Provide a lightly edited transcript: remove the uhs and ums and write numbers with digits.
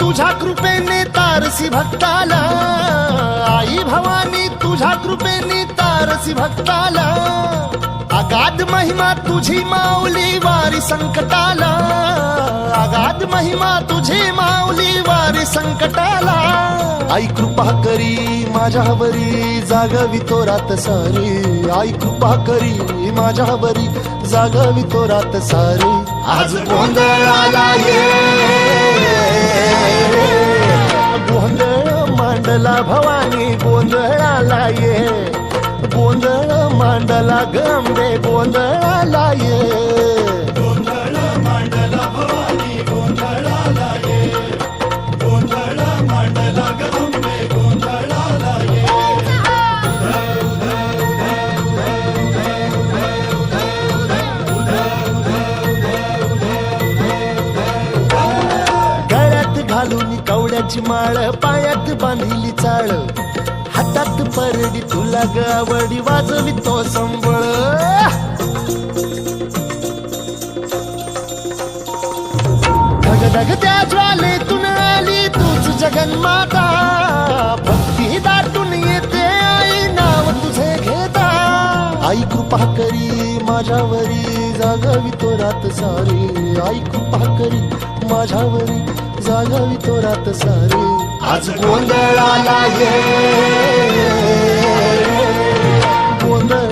तुझ्या कृपेने तारसी भक्ताला, आई भवानी तुझ्या कृपेने तारसी भक्ताला, अगाध महिमा तुझी माऊली वारी संकटाला, अगाध महिमा तुझी माऊली वारी संकटाला। आई कृपा करी माझ्यावरी जागवी तो रात सारी, आई कृपा करी माझ्यावरी जागवी तो रात सारी। आज गोंधळाला ये, गोंधळ मांडला भवानी गोंधळाला ये, गोंधळ मांडला गंबे गोंधळाला ये, गोंधळ मांडला भवानी गोंधळाला ये, गोंधळ मांडला गंबे गोंधळाला ये। गळ्यात घालून कवड्याची माळ, पायात बांधिली चाळ, हातात परडी तुला गावडी वाजवी तो संबळ। धगधग त्या ज्वालेतून आली तूच जगन्माता, भक्ती दाटून येते आई नाव तुझे घेता। आई कृपा करी माझ्यावरी जागवी तो रात सारी, आई कृपा करी माझ्यावरी जागवी तो रात सारी। आज गोंधळाला ये, गोंधळ